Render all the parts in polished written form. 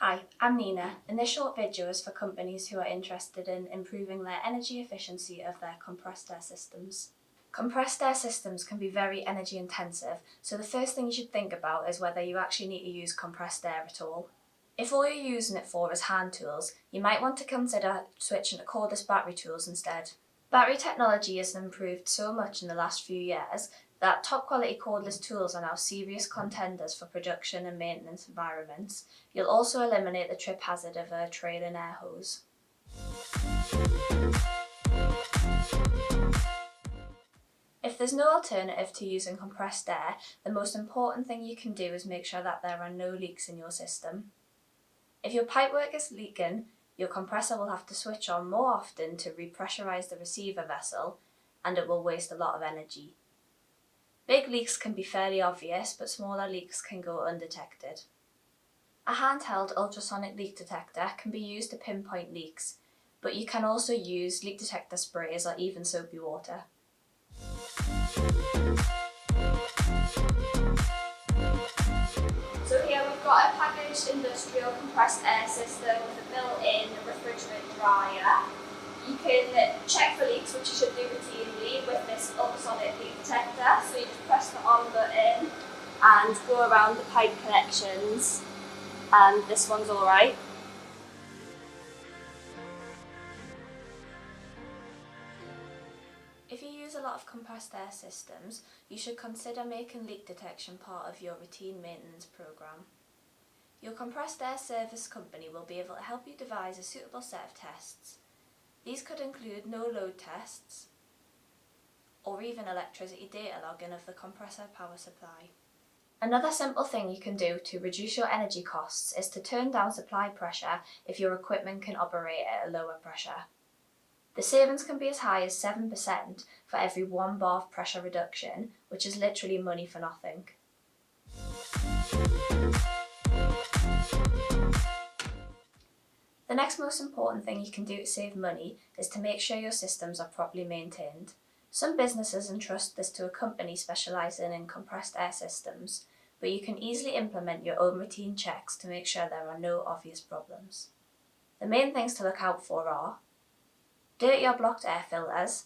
Hi, I'm Nina, and this short video is for companies who are interested in improving their energy efficiency of their compressed air systems. Compressed air systems can be very energy intensive, so the first thing you should think about is whether you actually need to use compressed air at all. If all you're using it for is hand tools, you might want to consider switching to cordless battery tools instead. Battery technology has improved so much in the last few years that top quality cordless tools are now serious contenders for production and maintenance environments. You'll also eliminate the trip hazard of a trailing air hose. If there's no alternative to using compressed air, the most important thing you can do is make sure that there are no leaks in your system. If your pipework is leaking, your compressor will have to switch on more often to repressurize the receiver vessel, and it will waste a lot of energy. Big leaks can be fairly obvious, but smaller leaks can go undetected. A handheld ultrasonic leak detector can be used to pinpoint leaks, but you can also use leak detector sprays or even soapy water. So here we've got a packaged industrial compressed air system with a built-in refrigerant dryer. You can check for leaks, which you should do routinely with this ultrasonic leak detector. So you just press the on button and go around the pipe connections, and this one's alright. If you use a lot of compressed air systems, you should consider making leak detection part of your routine maintenance program. Your compressed air service company will be able to help you devise a suitable set of tests. These could include no-load tests, or even electricity data logging of the compressor power supply. Another simple thing you can do to reduce your energy costs is to turn down supply pressure if your equipment can operate at a lower pressure. The savings can be as high as 7% for every 1 bar of pressure reduction, which is literally money for nothing. The next most important thing you can do to save money is to make sure your systems are properly maintained. Some businesses entrust this to a company specialising in compressed air systems, but you can easily implement your own routine checks to make sure there are no obvious problems. The main things to look out for are dirty or blocked air filters,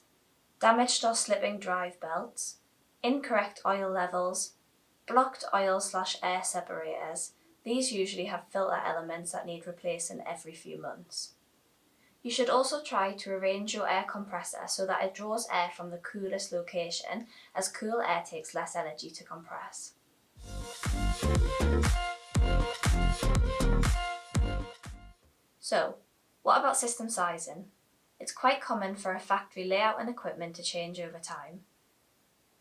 damaged or slipping drive belts, incorrect oil levels, blocked oil/air separators. These usually have filter elements that need replacing every few months. You should also try to arrange your air compressor so that it draws air from the coolest location, as cool air takes less energy to compress. So, what about system sizing? It's quite common for a factory layout and equipment to change over time.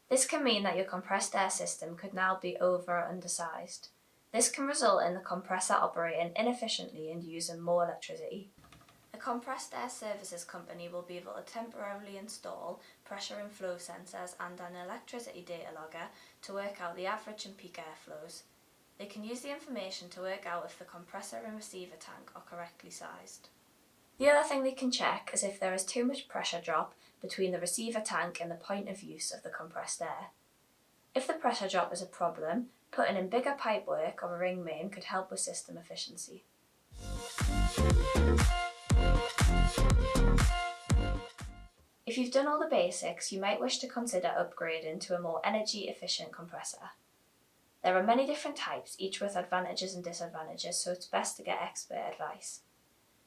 This can mean that your compressed air system could now be over or undersized. This can result in the compressor operating inefficiently and using more electricity. A compressed air services company will be able to temporarily install pressure and flow sensors and an electricity data logger to work out the average and peak airflows. They can use the information to work out if the compressor and receiver tank are correctly sized. The other thing they can check is if there is too much pressure drop between the receiver tank and the point of use of the compressed air. If the pressure drop is a problem, putting in bigger pipework or a ring main could help with system efficiency. If you've done all the basics, you might wish to consider upgrading to a more energy efficient compressor. There are many different types, each with advantages and disadvantages, so it's best to get expert advice.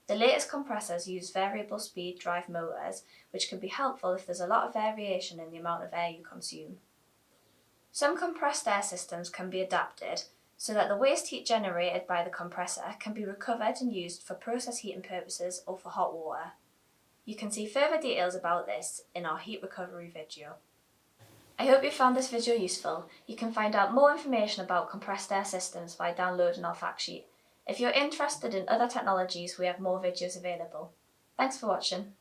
The latest compressors use variable speed drive motors, which can be helpful if there's a lot of variation in the amount of air you consume. Some compressed air systems can be adapted so that the waste heat generated by the compressor can be recovered and used for process heating purposes or for hot water. You can see further details about this in our heat recovery video. I hope you found this video useful. You can find out more information about compressed air systems by downloading our fact sheet. If you're interested in other technologies, we have more videos available. Thanks for watching.